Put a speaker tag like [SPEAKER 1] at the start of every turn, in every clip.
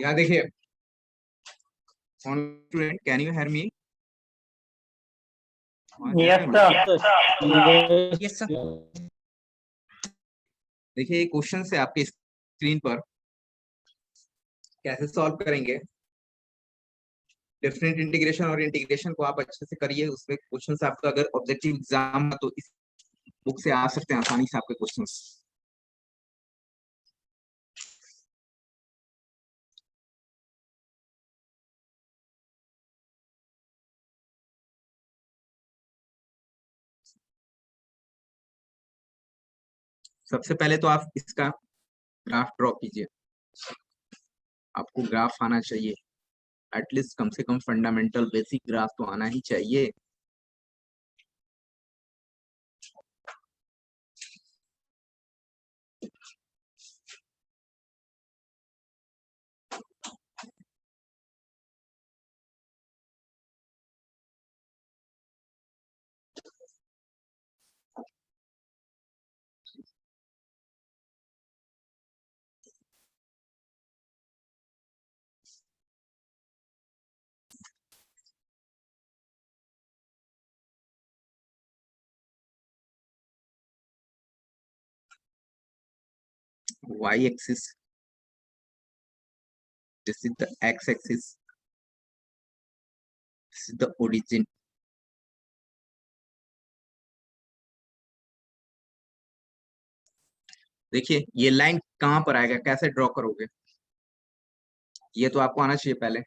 [SPEAKER 1] यहाँ देखिए, student, can you hear me?
[SPEAKER 2] Yes sir.
[SPEAKER 1] देखिए क्वेश्चन है आपके स्क्रीन पर, कैसे सॉल्व करेंगे। डिफरेंट इंटीग्रेशन और इंटीग्रेशन को आप अच्छे से करिए, उसमें क्वेश्चन आपका अगर ऑब्जेक्टिव एग्जाम तो इस बुक से आ सकते हैं आसानी से आपके क्वेश्चंस। सबसे पहले तो आप इसका ग्राफ ड्रॉ कीजिए। आपको ग्राफ आना चाहिए, एटलीस्ट कम से कम फंडामेंटल बेसिक ग्राफ तो आना ही चाहिए। Y axis, this is the X axis, this is the origin. देखिए ये लाइन कहां पर आएगा, कैसे ड्रॉ करोगे, ये तो आपको आना चाहिए पहले।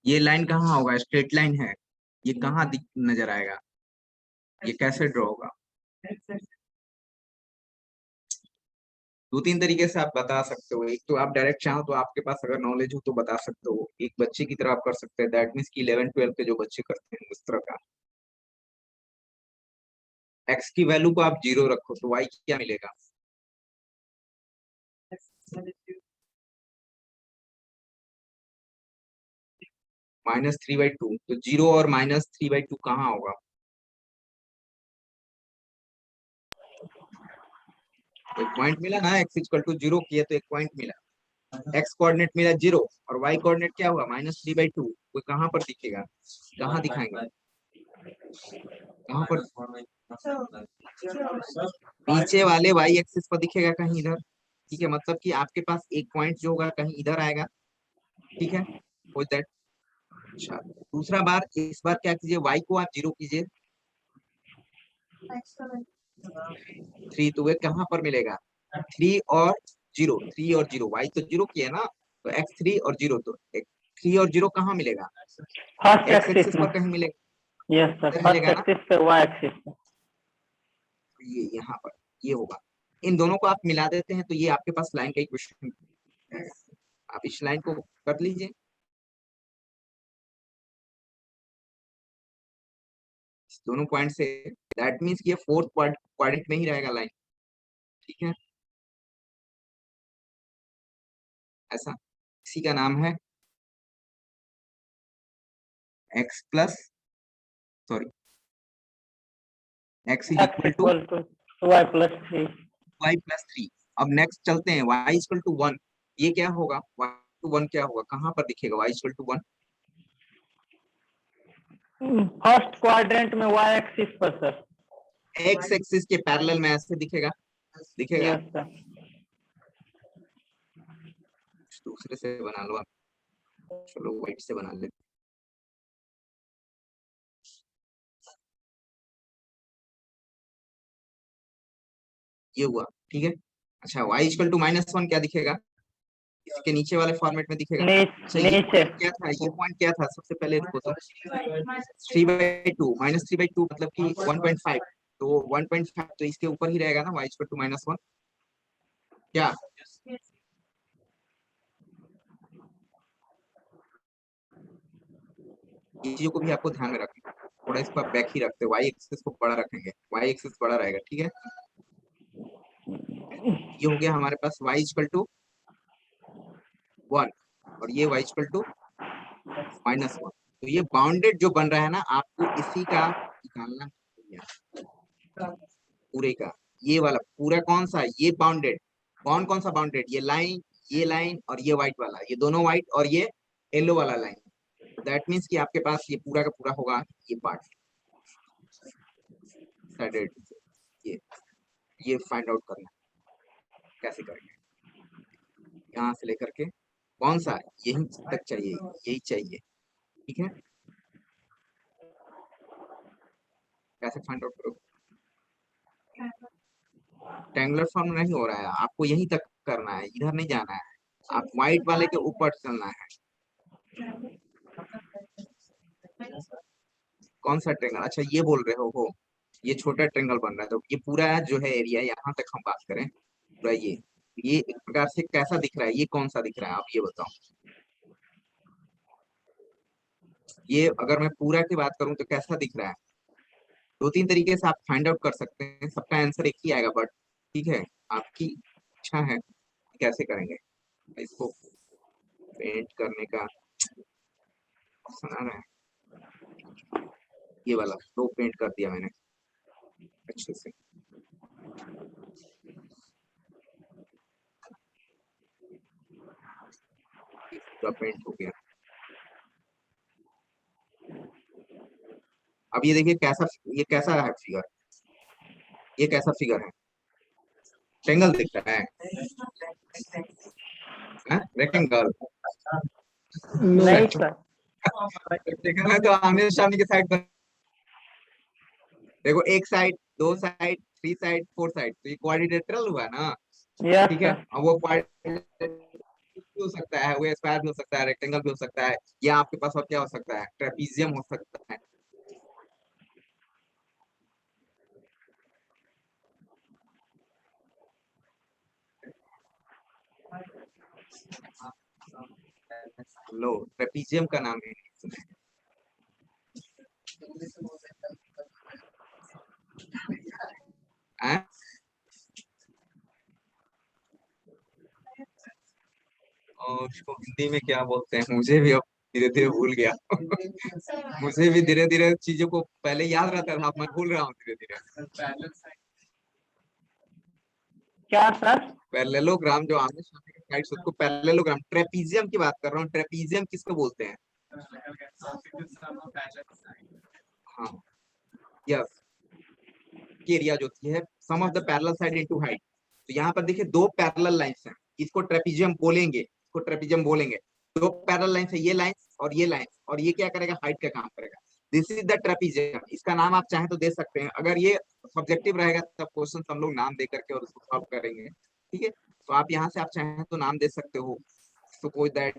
[SPEAKER 1] ये लाइन कहाँ होगा, स्ट्रेट लाइन है, ये कहाँ नजर आएगा, ये कैसे ड्रॉ होगा। दो तीन तरीके से आप बता सकते हो। एक तो आप डायरेक्ट चाहो तो आपके पास अगर नॉलेज हो तो बता सकते हो, एक बच्चे की तरह आप कर सकते हैं, दैट मीन्स कि 11-12 के जो बच्चे करते हैं उस तरह का। एक्स की वैल्यू को आप 0 रखो तो वाई क्या मिलेगा, -3/2। तो 0 और -3/2 कहाँ होगा, एक पॉइंट मिला ना, x = 0 किया तो एक पॉइंट मिला, x कोऑर्डिनेट मिला 0 और y कोऑर्डिनेट क्या हुआ -3/2। वो कहाँ पर दिखेगा, कहाँ दिखाएंगे, कहाँ पर, पीछे वाले y एक्सिस पर दिखेगा कहीं इधर। ठीक है, मतलब कि आपके पास एक पॉइंट जो होगा कहीं इधर आएगा। ठीक है, हो दैट। अच्छा, दूसरा बार, इस बार क्या कीजिए, y को आप 0 कीजिए, 3 तो वे कहाँ पर मिलेगा, 3 और 0, 3 और 0, y तो 0 किया ना, तो x 3 और 0, तो 3 और 0 कहाँ मिलेगा, x एक्सिस पर कहीं मिलेगा।
[SPEAKER 3] यस सर, फर्स्ट एक्सिस पे, y एक्सिस पे,
[SPEAKER 1] ये यहाँ पर ये होगा। इन दोनों को आप मिला देते हैं तो ये आपके पास लाइन का इक्वेशन है। आप इस लाइन को कर लीजिए, दोनों पॉइंट से, दैट मीन्स ये फोर्थ क्वाड्रेंट में ही रहेगा लाइन। ठीक है, ऐसा, इसी का नाम है x plus, sorry, x is equal to
[SPEAKER 3] y + 3।
[SPEAKER 1] अब नेक्स्ट चलते हैं, y = 1, ये क्या होगा, y = 1 क्या होगा, कहाँ पर दिखेगा y = 1,
[SPEAKER 3] फर्स्ट क्वाड्रेंट में y एक्सिस पर सर,
[SPEAKER 1] x एक्सिस के पैरेलल में ऐसे दिखेगा, दिखेगा।
[SPEAKER 3] Yes sir.
[SPEAKER 1] दूसरे से बना लो आप, चलो व्हाइट से बना लेते। ये हुआ, ठीक है। अच्छा, y = -1 क्या दिखेगा, इसके नीचे वाले फॉर्मेट में दिखेगा। अच्छा, ये पॉइंट क्या था, ये पॉइंट क्या था, सबसे पहले इसको तो 3/2, -3/2 मतलब कि 1.5, तो 1.5 तो इसके ऊपर ही रहेगा ना, y = -1 क्या, ये चीजों को भी आपको ध्यान में रखना, थोड़ा थोड़ा इसको आप बैक ही रखते हो, वाई एक्सिस को बड़ा रखेंगे, वाई एक्सिस बड़ा रहेगा, ठीक है। ये हो गया हमारे पास y इक्वल टू 1 और ये y इक्वल टू -1। तो ये बाउंडेड जो बन रहा है ना, आपको इसी का निकालना है, पूरे का। ये वाला पूरा कौन सा, ये बाउंडेड, कौन सा बाउंडेड, ये लाइन और ये व्हाइट वाला, ये दोनों व्हाइट और ये येलो वाला लाइन। दैट मीन्स कि आपके पास ये पूरा का पूरा होगा ये पार्ट साइडेड। ये फाइंड आउट करना कैसे करेंगे, यहाँ से लेकर के कौन सा, यही तक चाहिए, यही चाहिए, ठीक है। कैसे फाइंड आउट करोगे, ट्रायंगुलर फॉर्म नहीं हो रहा है, आपको यहीं तक करना है, इधर नहीं जाना है, आप व्हाइट वाले के ऊपर चलना है। कौन सा ट्रायंगल, अच्छा ये बोल रहे हो ये छोटा ट्रायंगल बन रहा है, तो ये पूरा जो है एरिया, यहाँ तक हम बात करें पूरा, ये एक प्रकार से कैसा दिख रहा है, ये कौन सा दिख रहा है, आप ये बताओ। ये अगर मैं पूरा की बात करूं तो कैसा दिख रहा है, दो तीन तरीके से आप फाइंड आउट कर सकते हैं, सबका आंसर एक ही आएगा, बट ठीक है, आपकी इच्छा है कैसे करेंगे। इसको पेंट करने का ऑप्शन आ रहा है, ये वाला दो पेंट कर दिया मैंने अच्छे से। पूरा पेंट हो गया। अब ये देखिए ये कैसा है फिगर, ये कैसा फिगर है, ट्रायंगल दिख रहा है, रेक्टेंगल
[SPEAKER 3] नहीं सर,
[SPEAKER 1] रेक्टेंगल है तो आमने सामने की साइड पर देखो, एक साइड, दो side, three side, four side, तो ये क्वाड्रिलेटरल हुआ ना,
[SPEAKER 3] यस
[SPEAKER 1] ठीक है।
[SPEAKER 3] सर।
[SPEAKER 1] और वो क्वाड्रिलेटरल भी हो सकता है, वो स्क्वायर भी हो सकता है, रेक्टेंगल भी हो सकता है, या आपके पास और क्या हो सकता है, ट्रेपीजियम हो सकता है। लो, ट्रेपीजियम का नाम है, हैं? और उसको हिंदी में क्या बोलते हैं, मुझे भी अब धीरे धीरे भूल गया मुझे भी धीरे धीरे चीजों को पहले याद रहता था, अब मैं भूल रहा हूँ धीरे धीरे।
[SPEAKER 3] क्या सर?
[SPEAKER 1] पैरेललोग्राम, जो आमने सामने की साइड, उसको पैरेललोग्राम, ट्रेपीजियम की बात कर रहा हूँ, ट्रेपीजियम किसको बोलते हैं। हाँ, यस, एरिया जो होती है sum of the parallel side into height. तो यहाँ पर देखिए दो पैरेलल लाइंस हैं, इसको ट्रेपीजियम बोलेंगे, इसको ट्रेपीजियम बोलेंगे। दो पैरेलल लाइंस है, ये लाइंस और ये लाइंस, और ये क्या करेगा, हाइट का काम करेगा। दिस इज द ट्रेपीजियम, इसका नाम आप चाहें तो दे सकते हैं, अगर ये सब्जेक्टिव रहेगा तब क्वेश्चन हम लोग नाम दे करके और उसको सॉल्व करेंगे, ठीक है। तो आप यहाँ से आप चाहें तो नाम दे सकते हो, suppose that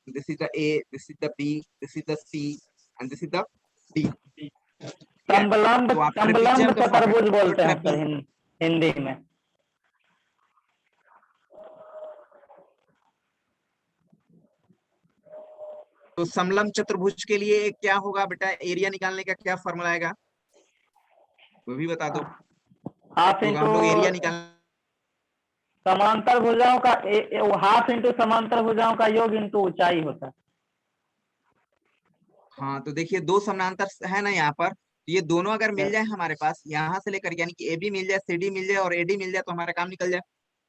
[SPEAKER 1] this is the A, this is the B, this is the C, and this is the D.
[SPEAKER 3] संबलंब,
[SPEAKER 1] तो आप
[SPEAKER 3] संबलंब
[SPEAKER 1] ट्रेपीजियम का
[SPEAKER 3] चतुर्भुज
[SPEAKER 1] फॉर्मेट,
[SPEAKER 3] बोलते हैं सर हिंदी में।
[SPEAKER 1] तो समलंब चतुर्भुज के लिए क्या होगा बेटा, एरिया निकालने का क्या फॉर्मूला आएगा, वो भी बता दो।
[SPEAKER 3] हाफ
[SPEAKER 1] तो
[SPEAKER 3] इंटू
[SPEAKER 1] हम लोग एरिया निकाल,
[SPEAKER 3] समांतर भुजाओं का हाफ इंटू समांतर भुजाओं का योग इंटू ऊंचाई होता है।
[SPEAKER 1] हाँ तो देखिए दो समानांतर है ना यहाँ पर, ये दोनों अगर मिल जाए हमारे पास, यहाँ से लेकर यानी कि ए बी मिल जाए, सी डी मिल जाए और एडी मिल जाए, तो हमारा काम निकल जाए।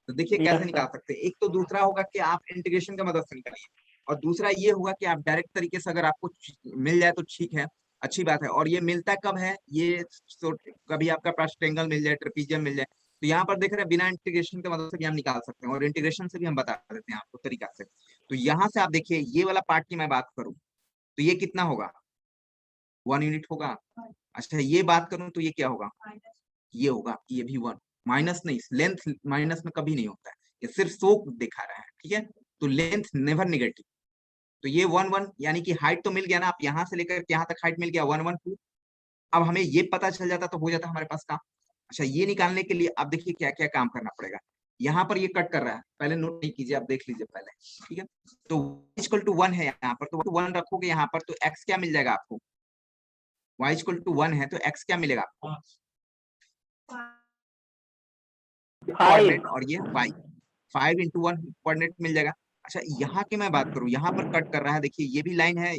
[SPEAKER 1] तो देखिए कैसे
[SPEAKER 3] यस
[SPEAKER 1] निकाल
[SPEAKER 3] सर।
[SPEAKER 1] सकते हैं, एक तो दूसरा होगा कि आप इंटीग्रेशन की मदद से निकालिए, और दूसरा ये होगा कि आप डायरेक्ट तरीके से अगर आपको मिल जाए तो ठीक है, अच्छी बात है। और ये मिलता कब है, ये तो कभी आपका पास ट्रायंगल मिल जाए, ट्रेपीजियम मिल जाए, तो यहाँ पर देख रहे हैं बिना इंटीग्रेशन की मदद से भी हम निकाल सकते हैं, और इंटीग्रेशन से भी हम बता देते हैं आपको तरीका से। तो यहाँ से आप देखिए ये वाला पार्ट की मैं बात करूँ तो ये कितना होगा, 1 यूनिट होगा। अच्छा ये बात करूं तो ये क्या होगा, ये होगा, ये भी 1, माइनस नहीं, लेंथ माइनस में कभी नहीं होता है, ये सिर्फ शो दिखा रहा है, ठीक है। तो लेंथ नेवर नेगेटिव, तो ये 1 1 यानी कि हाइट तो मिल गया ना, आप यहाँ से लेकर यहाँ तक हाइट मिल गया 1 1 2। अब हमें ये पता चल जाता तो हो जाता हमारे पास काम। अच्छा ये निकालने के लिए अब देखिए क्या क्या काम करना पड़ेगा, यहाँ पर ये कट कर रहा है, पहले नोट नहीं कीजिए, आप देख लीजिए पहले, ठीक है। तो इक्वल टू 1 है यहाँ पर, तो 1 रखोगे यहाँ पर, तो x क्या मिल जाएगा आपको, y इक्वल टू 1 है तो x क्या मिलेगा आपको?
[SPEAKER 3] 5
[SPEAKER 1] और ये 5, 5 इंटू 1 कोऑर्डिनेट मिल जाएगा। अच्छा यहाँ की मैं बात करूँ, यहाँ पर कट कर रहा है, देखिए ये भी लाइन है,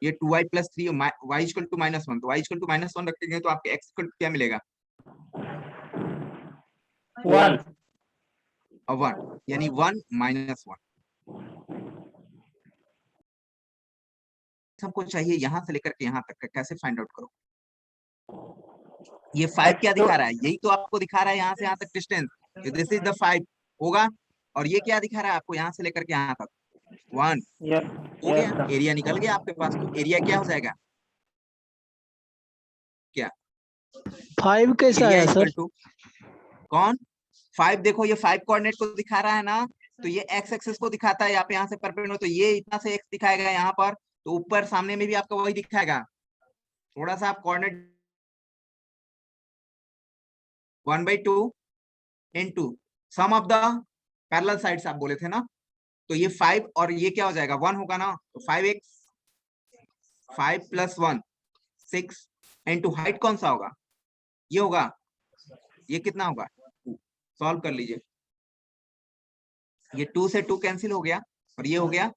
[SPEAKER 1] ये 2y plus 3 y equal to -1, तो y इक्वल टू -1 रखेंगे तो आपके x इक्वल टू क्या मिलेगा?
[SPEAKER 3] 1
[SPEAKER 1] 1, यानी 1 -1। हमको चाहिए यहाँ से लेकर के यहाँ तक का, कैसे फाइंड आउट करो? ये 5 क्या दिखा रहा है? यही तो आपको दिखा रहा है यहाँ से यहाँ तक डिस्टेंस, दिस इज द 5 होगा। और ये क्या दिखा रहा है आपको यहाँ से लेकर के यहाँ तक? 1 हो गया, एरिया निकल गया आपके पास। तो एरिया क्या हो जाएगा? क्या
[SPEAKER 2] 5 कैसा
[SPEAKER 1] एरिया
[SPEAKER 2] है
[SPEAKER 1] इक्वल
[SPEAKER 2] सर?
[SPEAKER 1] टू कौन? 5, देखो ये 5 कोऑर्डिनेट को दिखा रहा है ना, तो ये x एक्सिस को दिखाता है। आप यहाँ से परपेंडिकुलर, तो ये इतना से x दिखाएगा यहाँ पर, तो ऊपर सामने में भी आपका वही दिखाएगा। थोड़ा सा आप coordinate 1/2 into sum of the parallel sides आप बोले थे ना, तो ये 5 और ये क्या हो जाएगा? 1 होगा ना, तो 5x 5 + 1 6 इनटू हाइट कौन सा होगा? ये होगा। ये कितना होगा? सॉल्व कर लीजिए। ये 2 से 2 कैंसिल हो गया और ये हो गया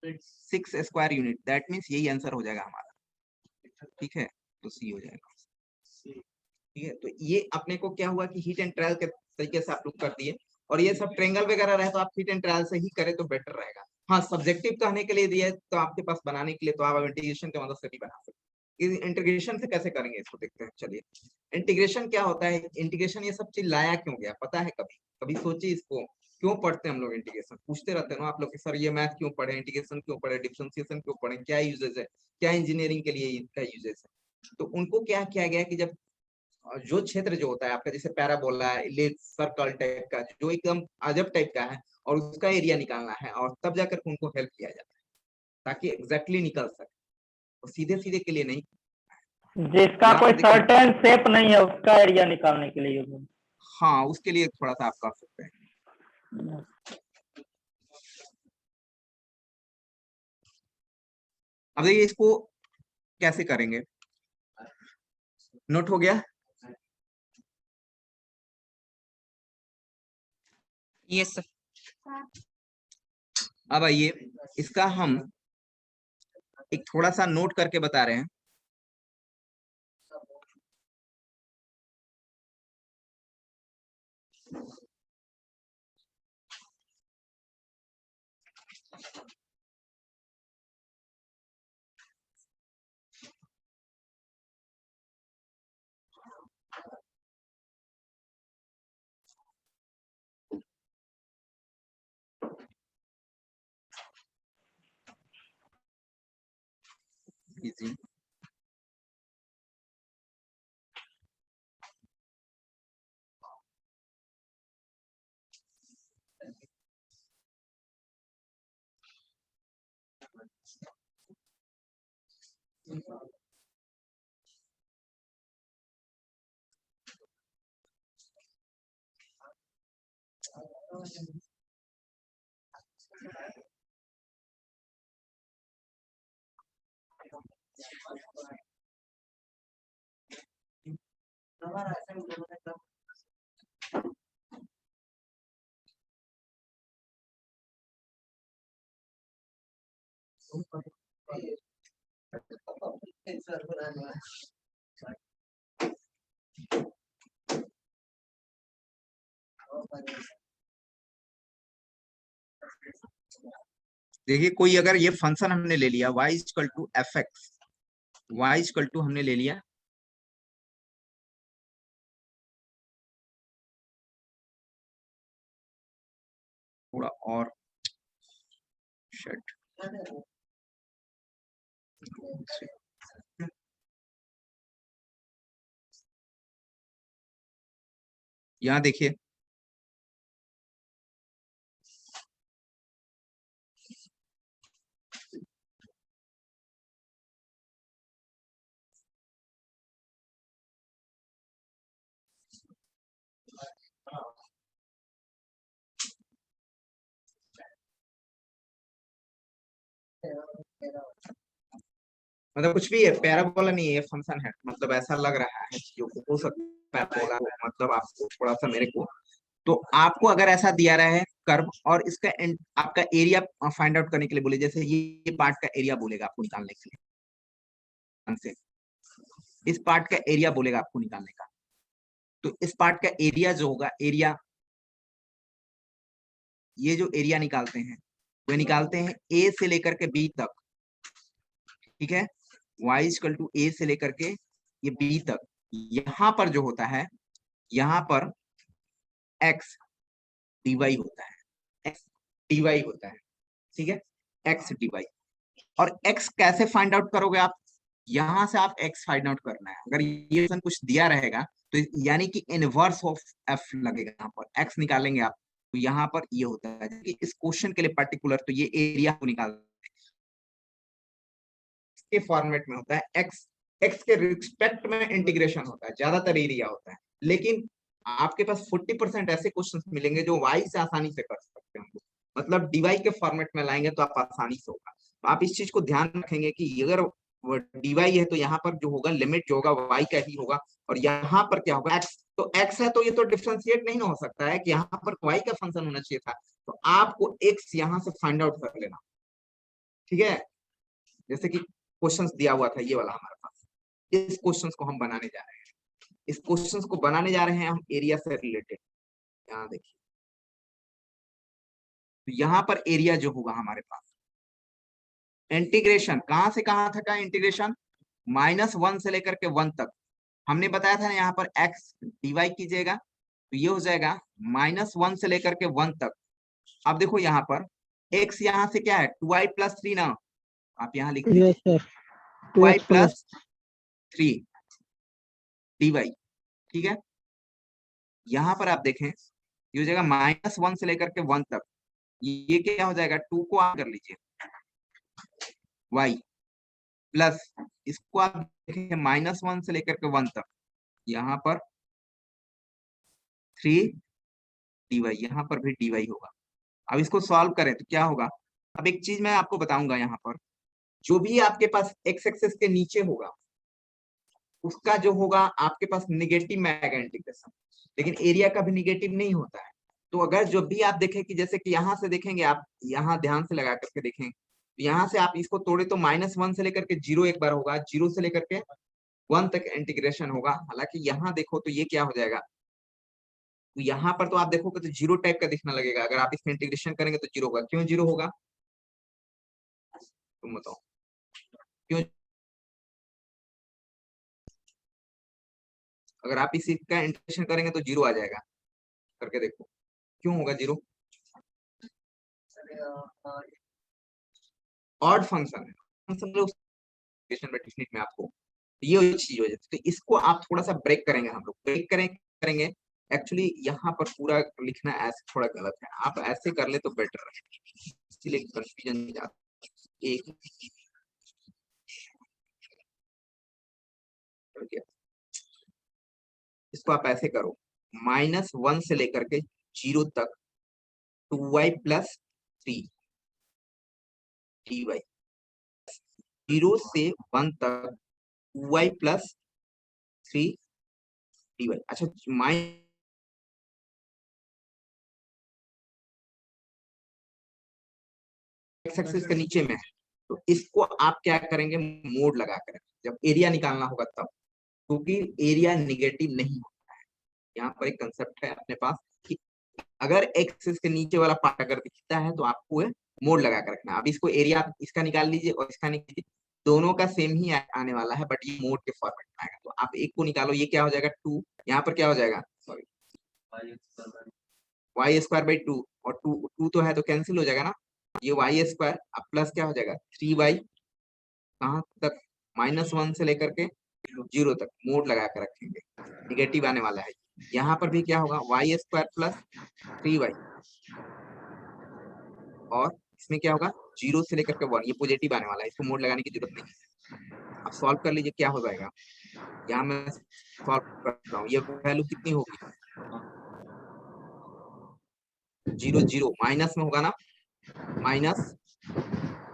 [SPEAKER 1] 6 स्क्वायर यूनिट। दैट मीन्स यही आंसर हो जाएगा हमारा। ठीक है, तो सी हो जाएगा। ठीक है, तो ये अपने को क्या हुआ कि हीट एंड ट्रायल के तरीके से आप लोग कर दिए, और ये सब ट्रेंगल वगैरह रहे तो आप हीट एंड ट्रायल से ही करें तो बेटर रहेगा। हाँ, सब्जेक्टिव कहने के लिए दिया है तो आपके पास बनाने के लिए तो आप इंटीग्रेशन की मदद से भी बना सकते हैं। इंटीग्रेशन से कैसे करेंगे इसको देखते हैं। चलिए, इंटीग्रेशन क्या होता है? इंटीग्रेशन ये सब चीज लाया क्यों गया पता है? कभी कभी सोचिए इसको, क्यों पढ़ते हैं हम लोग इंटीग्रेशन? पूछते रहते हैं ना आप लोग कि सर ये मैथ क्यों पढ़े, इंटीग्रेशन क्यों पढ़े, डिफरेंशिएशन क्यों पढ़े, क्या यूजेस है, क्या इंजीनियरिंग के लिए इसका यूजेस है? तो उनको क्या किया गया कि जब जो क्षेत्र जो होता है आपका, जैसे पैराबोला, सर्कल टाइप का, जो एकदम अजब टाइप का है, और उसका एरिया निकालना है, और तब जाकर उनको हेल्प किया जाता है ताकि एग्जैक्टली निकल सके, और सीधे सीधे के लिए नहीं।
[SPEAKER 3] जिसका कोई सर्टेन शेप नहीं है उसका एरिया निकालने के लिए।
[SPEAKER 1] हाँ, उसके लिए थोड़ा सा आप कर सकते हैं। अब देखिए इसको कैसे करेंगे, नोट हो गया?
[SPEAKER 4] Yes sir.
[SPEAKER 1] अब आइए इसका हम एक थोड़ा सा नोट करके बता रहे हैं। इजी, देखिए कोई अगर ये फंक्शन हमने ले लिया y equal to f x, y equal to हमने ले लिया थोड़ा और शेट, यहाँ देखिए मतलब कुछ भी है, पैराबोला नहीं है, ये फंक्शन है, मतलब ऐसा लग रहा है चीजों को, हो सकता है पैराबोला हो, मतलब आपको थोड़ा सा मेरे को, तो आपको अगर ऐसा दिया रहा है कर्व और इसका आपका एरिया फाइंड आउट करने के लिए बोले, जैसे ये पार्ट का एरिया बोलेगा आपको निकालने के लिए, इस पार्ट का एरिया बोलेगा आपको निकालने का, तो इस पार्ट का एरिया जो होगा, एरिया, ये जो एरिया निकालते हैं वो निकालते हैं ए से लेकर के बी तक, ठीक है, y इक्वल टू ए से लेकर के ये बी तक, यहां पर जो होता है, यहां पर x dy होता है, x dy होता है, ठीक है, x dy। और x कैसे फाइंड आउट करोगे आप, यहां से आप x फाइंड आउट करना है, अगर ये कुछ दिया रहेगा तो यानी कि इनवर्स ऑफ f लगेगा, यहाँ पर x निकालेंगे आप, तो यहाँ पर ये होता है कि इस क्वेश्चन के लिए पर्टिकुलर, तो ये एरिया को निकाल के फॉर्मेट में होता है, x के रिस्पेक्ट में इंटीग्रेशन होता है, ज्यादातर एरिया होता है, लेकिन आपके पास 40% ऐसे क्वेश्चंस मिलेंगे जो y से आसानी से कर सकते हैं, मतलब dy के फॉर्मेट में लाएंगे तो आप आसानी से होगा। तो आप इस चीज को ध्यान रखेंगे कि अगर dy है तो यहाँ पर जो होगा लिमिट जो होगा y का ही होगा, और यहाँ पर क्या होगा x, तो x है तो ये तो डिफरेंशिएट नहीं हो सकता है कि यहाँ पर y का फंक्शन होना चाहिए था, तो आपको x यहाँ से फाइंड आउट कर लेना, ठीक है। जैसे कि क्वेश्चंस दिया हुआ था ये वाला हमारे पास, इस क्वेश्चंस को हम बनाने जा रहे हैं, इस क्वेश्चंस को बनाने जा रहे हैं हम एरिया से रिलेटेड। यहाँ देखिए, तो यहाँ पर एरिया जो होगा हमारे पास, इंटीग्रेशन कहां से कहां तक का इंटीग्रेशन, -1 से लेकर के 1 तक, हमने बताया था ना, यहाँ पर x dy कीजिएगा तो ये हो जाएगा -1 से लेकर के 1 तक। अब देखो यहाँ पर x यहाँ से क्या है 2y प्लस 3 ना, आप यहाँ लिख लीजिए
[SPEAKER 2] yes sir,
[SPEAKER 1] 2y
[SPEAKER 2] 2x
[SPEAKER 1] plus 3 dy, ठीक है। यहाँ पर आप देखें ये हो जाएगा -1 से लेकर के 1 तक, ये क्या हो जाएगा 2 को आप कर लीजिए y प्लस, इसको आप देखें -1 से लेकर के 1 तक, यहाँ पर 3 dy, यहाँ पर भी dy होगा। अब इसको सॉल्व करें तो क्या होगा, अब एक चीज मैं आपको बताऊंगा, यहाँ पर जो भी आपके पास x एक्सेस के नीचे होगा उसका जो होगा आपके पास निगेटिव में आएगा इंटीग्रेशन, लेकिन एरिया का भी निगेटिव नहीं होता है। तो अगर जो भी आप देखें कि जैसे कि यहाँ से देखेंगे, आप यहाँ ध्यान से लगा करके देखें, तो यहाँ से आप इसको तोड़े तो -1 से लेकर के 0 एक बार होगा, 0 से लेकर के 1 तक इंटीग्रेशन होगा। हालांकि यहाँ देखो तो ये क्या हो जाएगा, तो यहाँ पर तो आप देखोगे तो 0 टाइप का दिखने लगेगा, अगर आप इसमें इंटीग्रेशन करेंगे तो 0 होगा। क्यों 0 होगा, तुम बताओ क्यों, अगर आप इसी का इंटीग्रेशन करेंगे तो 0 आ जाएगा, करके देखो क्यों होगा 0, ऑड फंक्शन है, फंक्शन में आपको ये चीज हो जाती है। तो इसको आप थोड़ा सा ब्रेक करेंगे, हम लोग ब्रेक करेंगे। एक्चुअली यहाँ पर पूरा लिखना ऐसे थोड़ा गलत है, आप ऐसे कर ले तो बेटर है, इसलिए कंफ्यूजन नहीं जाता। एक इसको आप ऐसे करो, -1 से लेकर के 0 तक 2y प्लस 3 dy, 0 से 1 तक 2y प्लस 3 dy। अच्छा x एक्सिस के नीचे में है, तो इसको आप क्या करेंगे, मोड लगा कर, जब एरिया निकालना होगा तब, क्योंकि एरिया निगेटिव नहीं होता है। यहाँ पर एक कंसेप्ट है अपने पास कि अगर एक्सिस के नीचे वाला पार्ट अगर दिखता है तो आपको मोड लगा कर रखना। अब इसको एरिया आप इसका निकाल लीजिए और इसका निकालिए, दोनों का सेम ही आने वाला है, बट ये मोड के फॉर्मेट में आएगा। तो आप एक को निकालो, ये क्या हो जाएगा 2, यहाँ पर क्या हो जाएगा, सॉरी y²/2, और 2 तो है तो कैंसिल हो जाएगा ना, ये y², अब प्लस क्या हो जाएगा 3y, कहाँ तक -1 से लेकर के 0 तक मोड लगा कर रखेंगे, निगेटिव आने वाला है। यहाँ पर भी क्या होगा y² प्लस 3y, और इसमें क्या होगा 0 से लेकर के 1, ये पॉजिटिव आने वाला है, इसको मोड लगाने की जरूरत नहीं है। अब सॉल्व कर लीजिए क्या हो जाएगा, यहाँ मैं सॉल्व करता हूँ, ये वैल्यू कितनी होगी 0 0 माइनस में होगा ना, -1,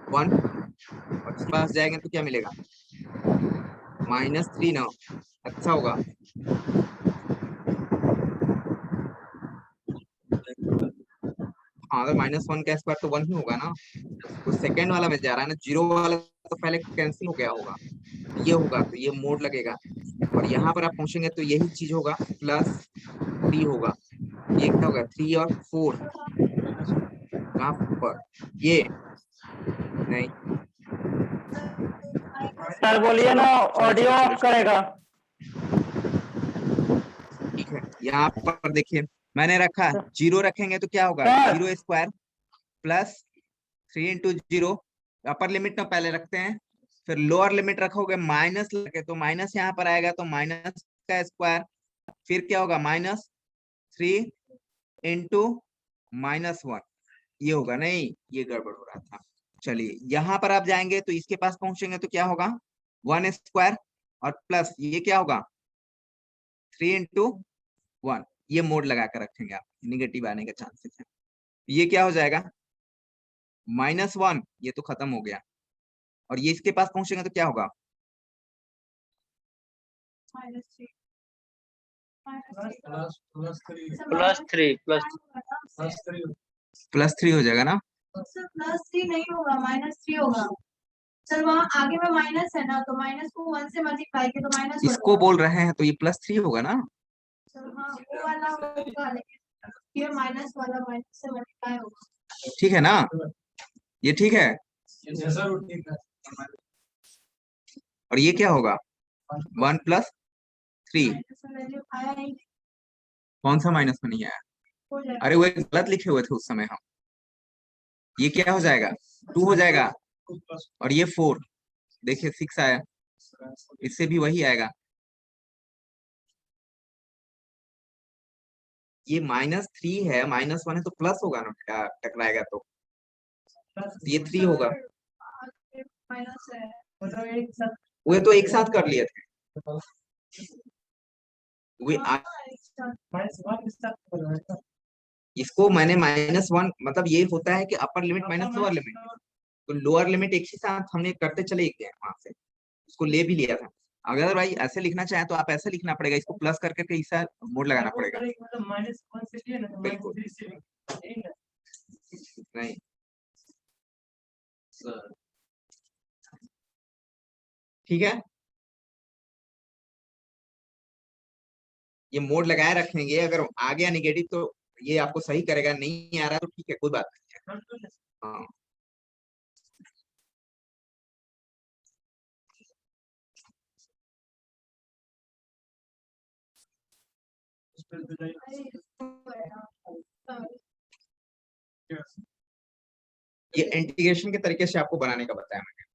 [SPEAKER 1] और इसके पास जाएंगे तो क्या मिलेगा -3 ना, अच्छा होगा। हाँ, अगर -1 का स्क्वायर तो 1 ही होगा ना, तो सेकंड वाला में जा रहा है ना, 0 वाला तो पहले कैंसिल हो गया होगा, ये होगा तो ये मोड लगेगा, और यहाँ पर आप पहुंचेंगे तो यही चीज होगा, +3 होगा। ये क्या होगा, 3 और 4 कहाँ पर, ये नहीं,
[SPEAKER 3] सर बोलिए
[SPEAKER 1] चलो
[SPEAKER 3] ना,
[SPEAKER 1] चलो
[SPEAKER 3] ऑडियो
[SPEAKER 1] चलो चलो
[SPEAKER 3] ऑफ करेगा।
[SPEAKER 1] ठीक है, यहाँ पर देखिए मैंने रखा 0 रखेंगे तो क्या होगा,
[SPEAKER 3] sir
[SPEAKER 1] 0 square +3 into 0, upper limit में पहले रखते हैं, फिर लोअर लिमिट रखोगे माइनस लगे तो माइनस यहाँ पर आएगा, तो माइनस का स्क्वायर, फिर क्या होगा -3 इंटू -1, ये होगा, नहीं ये गड़बड़ हो रहा था। चलिए यहाँ पर आप जाएंगे तो इसके पास पहुंचेंगे तो क्या होगा, 1 स्क्वायर और प्लस ये क्या होगा 3 इंटू 1, ये मोड लगा कर रखेंगे आप, निगेटिव आने के चांसेस है। ये क्या हो जाएगा -1, ये तो खत्म हो गया, और ये इसके पास पहुंचेंगे तो क्या होगा +3 हो जाएगा ना।
[SPEAKER 4] +3 नहीं होगा, -3 होगा सर, वहाँ आगे में माइनस है ना, तो माइनस को 1 से मल्टीप्लाई किया तो माइनस
[SPEAKER 1] इसको बोल रहे हैं तो ये +3 होगा ना।
[SPEAKER 4] सर हाँ, वो वाला होगा, लेकिन ये माइनस वाला माइनस से मल्टीप्लाई होगा।
[SPEAKER 1] ठीक है ना, ये ठीक है, और ये क्या होगा 1 + 3,
[SPEAKER 4] माइनस में वैल्यू आया ही नहीं,
[SPEAKER 1] कौन सा माइनस में नहीं आया,
[SPEAKER 4] हो जाएगा।
[SPEAKER 1] अरे वो एक गलत लिखे हुए थे उस समय हम, ये क्या हो जाएगा 2 हो जाएगा, और ये 4, देखिए 6 आया, इससे भी वही आएगा, ये -3 है, -1 है तो प्लस होगा ना, टकराएगा तो ये 3 होगा,
[SPEAKER 4] माइनस है,
[SPEAKER 1] वो तो एक साथ कर लिए थे, वे इसको मैंने -1 मतलब ये होता है कि upper limit minus lower limit, तो लोअर लिमिट एक ही साथ हमने करते चले गए वहां से, इसको ले भी लिया था। अगर भाई ऐसे लिखना चाहे तो आप ऐसे लिखना पड़ेगा, इसको प्लस कर करके इस मोड लगाना पड़ेगा, बिल्कुल नहीं ठीक है, ये मोड लगाए रखेंगे, अगर आ गया निगेटिव तो ये आपको सही करेगा, नहीं आ रहा तो ठीक है, कोई बात नहीं है। हाँ ये इंटीग्रेशन के तरीके से आपको बनाने का बताया मैंने।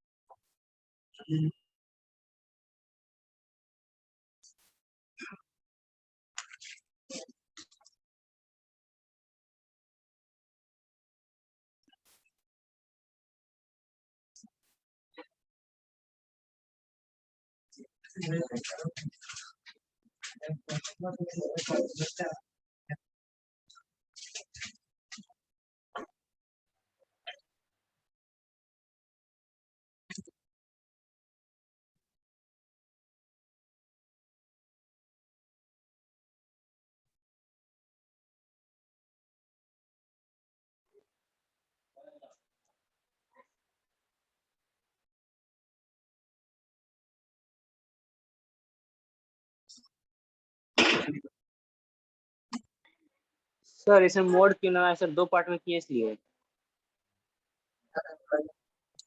[SPEAKER 5] सर इसे मोड क्यों ना सर 2 पार्ट में किए इसलिए।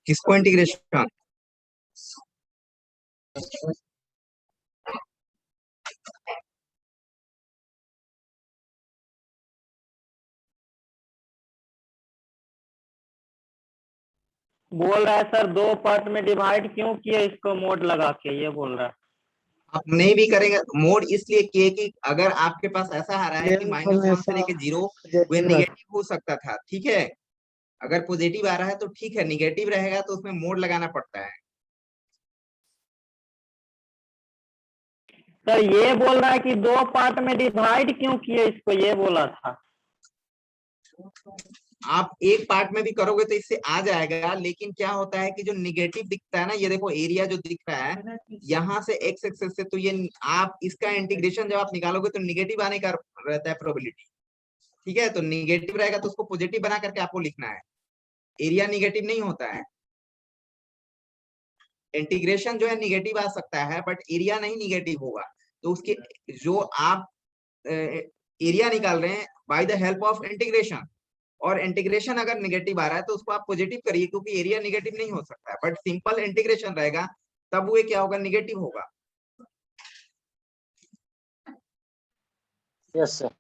[SPEAKER 1] किसको इंटीग्रेशन,
[SPEAKER 3] बोल रहा है सर 2 पार्ट में डिवाइड क्यों किए इसको मोड लगा के, ये बोल रहा है।
[SPEAKER 1] आप नहीं भी करेंगे मोड, इसलिए किए कि अगर आपके पास ऐसा आ रहा है कि
[SPEAKER 2] ये
[SPEAKER 1] -1 से लेके 0 वो
[SPEAKER 2] पॉजिटिव रख
[SPEAKER 1] निगेटिव हो सकता था, ठीक है, अगर पॉजिटिव आ रहा है तो ठीक है, निगेटिव रहेगा तो उसमें मोड लगाना पड़ता है।
[SPEAKER 3] सर ये बोल रहा है कि 2 पार्ट में डिवाइड क्यों किए इसको, ये बोला था।
[SPEAKER 1] आप एक पार्ट में भी करोगे तो इससे आ जाएगा, लेकिन क्या होता है कि जो निगेटिव दिखता है ना, ये देखो एरिया जो दिख रहा है यहाँ से एक्स एक्सेस से, तो ये आप इसका इंटीग्रेशन जब आप निकालोगे तो निगेटिव आने का रहता है प्रोबेबिलिटी। ठीक है, तो निगेटिव रहेगा तो उसको पॉजिटिव बना करके आपको लिखना है, एरिया निगेटिव नहीं होता है। इंटीग्रेशन जो है निगेटिव आ सकता है बट एरिया नहीं निगेटिव होगा। तो उसके जो आप एरिया निकाल रहे हैं by the help of integration, और इंटीग्रेशन अगर निगेटिव आ रहा है तो उसको आप पॉजिटिव करिए, क्योंकि एरिया निगेटिव नहीं हो सकता है। बट सिंपल इंटीग्रेशन रहेगा तब वो क्या होगा, निगेटिव होगा।
[SPEAKER 5] Yes sir.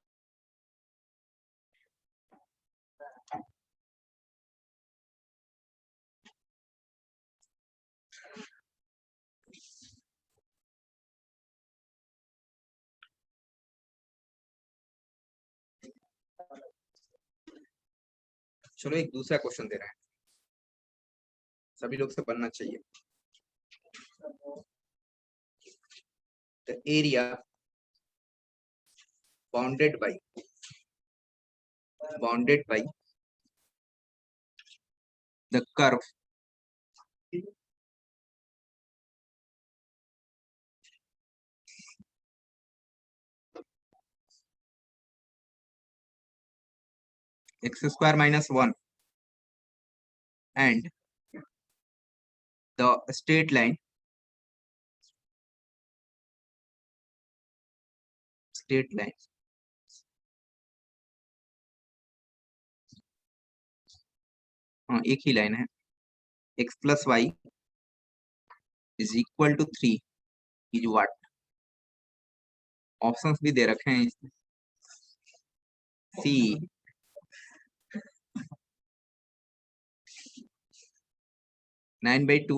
[SPEAKER 1] चलो एक दूसरा क्वेश्चन दे रहे हैं, सभी लोग से बनना चाहिए। The area bounded by the curve x square minus 1 and the straight line हाँ एक ही लाइन है, x plus y is equal to 3 is what? Options भी दे रखे हैं इसमें। C 9/2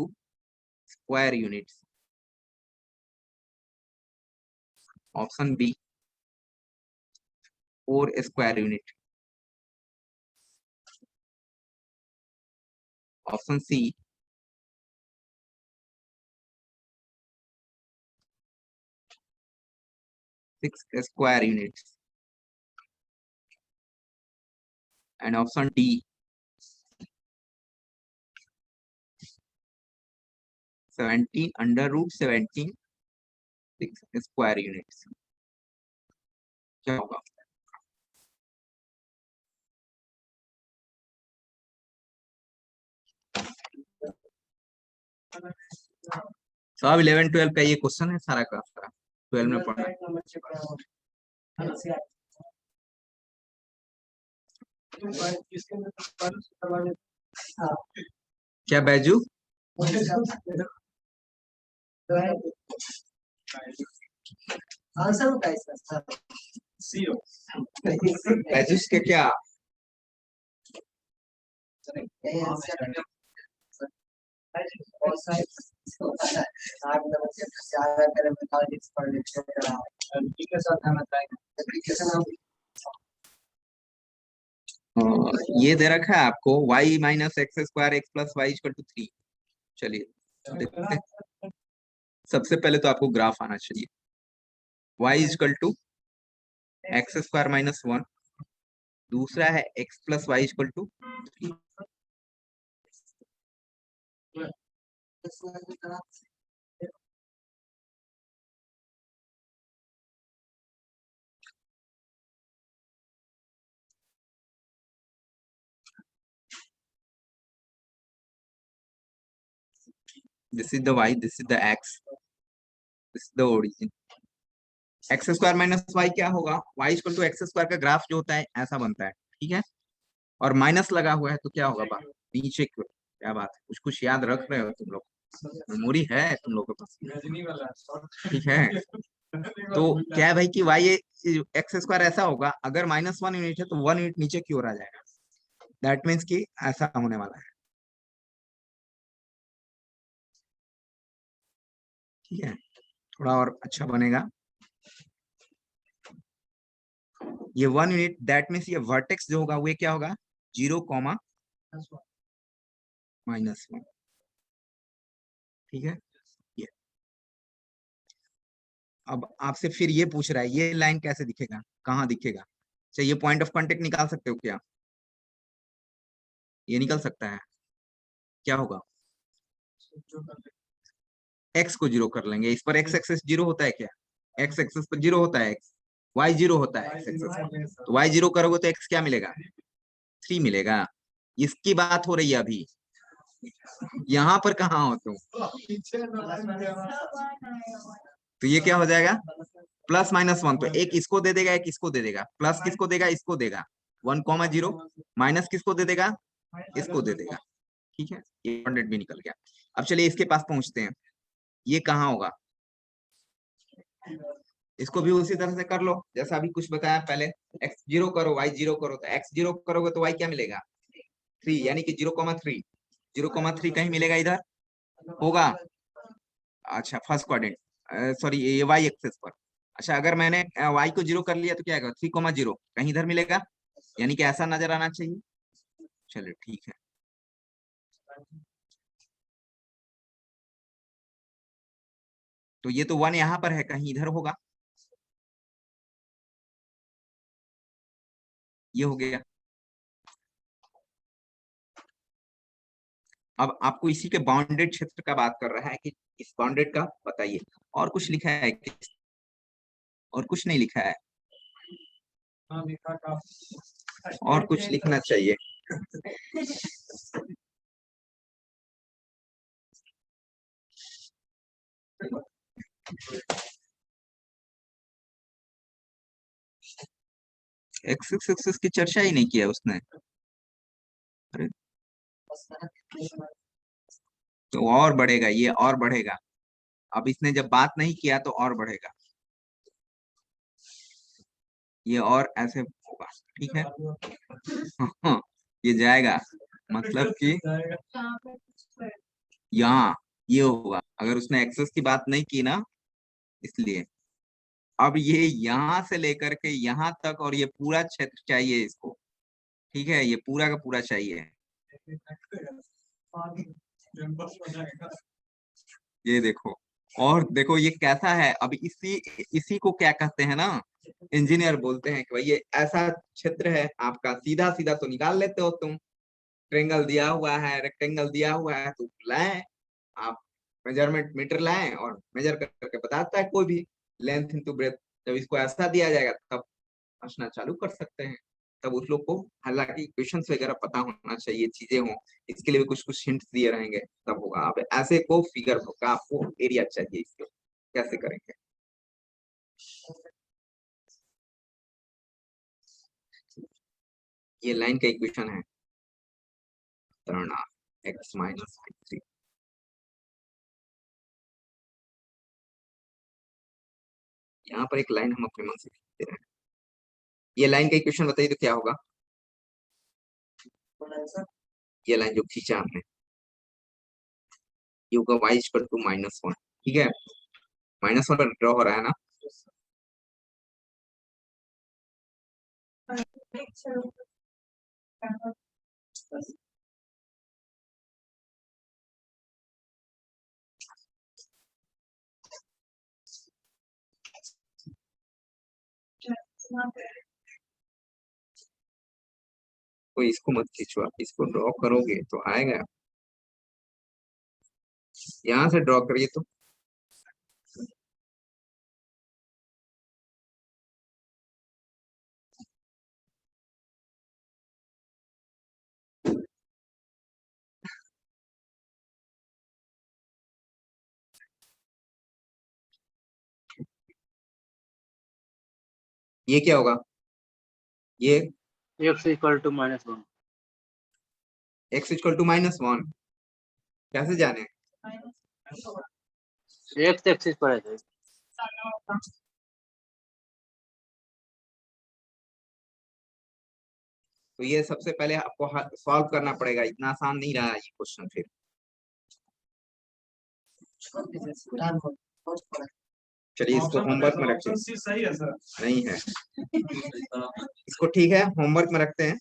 [SPEAKER 1] square units, option B 4 square unit, option C 6 square units, and option D 17 under root 17 6 square units। क्या होगा? सब 11-12 का ये क्वेश्चन है सारा का सारा, 12 में पढ़ना है। क्या बैजू?
[SPEAKER 2] आंसर होता है इसका
[SPEAKER 1] बैजूस के क्या? ये दे रखा है आपको y minus x square x plus y equal to 3। चलिए देखते हैं। सबसे पहले तो आपको ग्राफ आना चाहिए। y equal to x square minus 1, दूसरा है x plus y equal to 3। This is the y, this is the x, this is the origin। X square minus y क्या होगा, y equal to x square का graph जो होता है ऐसा बनता है, ठीक है। और माइनस लगा हुआ है तो क्या होगा बात नीचे की। क्या बात है, कुछ कुछ याद रख रहे हो तुम लोग, मेमोरी है तुम लोगों के पास, ठीक है। तो क्या है भाई कि वाई एक्स स्क्वायर ऐसा होगा, अगर -1 यूनिट है तो 1 यूनिट नीचे की ओर आ जाएगा। दैट मीन्स कि ऐसा होने वाला है, ठीक है। थोड़ा और अच्छा बनेगा। ये 1 यूनिट, दैट मीन्स ये वर्टेक्स जो होगा वो क्या होगा 0, -1, ठीक है। ये अब आपसे फिर ये पूछ रहा है ये लाइन कैसे दिखेगा, कहाँ दिखेगा। अच्छा ये पॉइंट ऑफ कांटेक्ट निकाल सकते हो क्या? ये निकल सकता है, क्या होगा, x को 0 कर लेंगे। इस पर x एक्सेस 0 होता है क्या, x एक्सेस पर 0 होता है, x y 0 होता है x एक्सेस पर, तो y 0 करोगे तो x क्या मिलेगा, 3 मिलेगा। इसकी बात हो रही है अभी, यहाँ पर कहाँ हो तुम, तो ये क्या हो जाएगा, प्लस माइनस 1, तो एक इसको दे देगा, एक इसको दे देगा, प्लस किसको देगा, इसको देगा, 1,0, माइनस किसको दे देगा, इसको दे देगा। ठीक है, ये 100 भी निकल गया। अब चलिए इसके पास पहुंचते हैं, ये कहाँ होगा, इसको भी उसी तरह से कर लो जैसा अभी कुछ बताया पहले, x 0 करो y 0 करो, तो x 0 करोगे तो y क्या मिलेगा, 3, यानी कि 0,3, 0,3 कहीं मिलेगा इधर होगा। अच्छा फर्स्ट क्वाड्रेंट, सॉरी ये y एक्सेस पर। अच्छा अगर मैंने y को 0 कर लिया तो क्या आएगा, 3,0 कहीं इधर मिलेगा, यानी कि ऐसा नजर आना चाहिए। चलिए ठीक है, तो ये तो 1 यहाँ पर है, कहीं इधर होगा, ये हो गया। अब आपको इसी के बाउंडेड क्षेत्र का बात कर रहा है कि इस बाउंडेड का बताइए, और कुछ लिखा है कि, और कुछ नहीं लिखा है, और कुछ लिखना चाहिए। एक्सिस एक्सिस की चर्चा ही नहीं किया उसने, अरे तो और बढ़ेगा, ये और बढ़ेगा, अब इसने जब बात नहीं किया तो और बढ़ेगा, ये और ऐसे होगा। ठीक है, हाँ, ये जाएगा, मतलब कि यहाँ ये होगा, अगर उसने एक्सेस की बात नहीं की ना, इसलिए अब ये यहाँ से लेकर के यहाँ तक और ये पूरा क्षेत्र चाहिए इसको। ठीक है, ये पूरा का पूरा चाहिए, ये देखो, और देखो ये कैसा है, अब इसी इसी को क्या कहते हैं ना, इंजीनियर बोलते हैं कि भाई ये ऐसा क्षेत्र है आपका, सीधा सीधा तो निकाल लेते हो तुम, ट्रेंगल दिया हुआ है, रेक्टेंगल दिया हुआ है, तो लाएं आप मेजरमेंट मीटर लाएं और मेजर करके बताता है कोई भी, लेंथ इंटू ब्रेथ। जब इसको ऐसा दिया जाएगा तब समझना चालू कर सकते हैं, तब उस लोग को हालांकि क्वेश्चंस वगैरह पता होना चाहिए, चीजें हों, इसके लिए भी कुछ कुछ हिंट्स दिए रहेंगे तब होगा। अब ऐसे को फिगर का आपको एरिया चाहिए, इसको कैसे करेंगे, ये लाइन का इक्वेशन है, तरना x माइनस 3, यहाँ पर एक लाइन हम अपने मन से खींचते रहे, ये लाइन का इक्वेशन बताइए तो क्या होगा, ये लाइन जो खींचा हमने, ये होगा y इक्वल टू -1। ठीक है, -1 पर ड्रॉ हो रहा है ना, तो इसको मत खींचो, आप इसको ड्रॉ करोगे तो आएगा, यहाँ से ड्रॉ करिए तो ये क्या होगा, ये
[SPEAKER 5] x equal to -1,
[SPEAKER 1] x equal to -1, कैसे जाने,
[SPEAKER 5] x एक्सिस पर है।
[SPEAKER 1] तो ये सबसे पहले आपको सॉल्व करना पड़ेगा, इतना आसान नहीं रहा ये क्वेश्चन फिर। चलिए इसको होमवर्क में रखते हैं, सही है सर, नहीं है इसको, ठीक है होमवर्क में रखते हैं।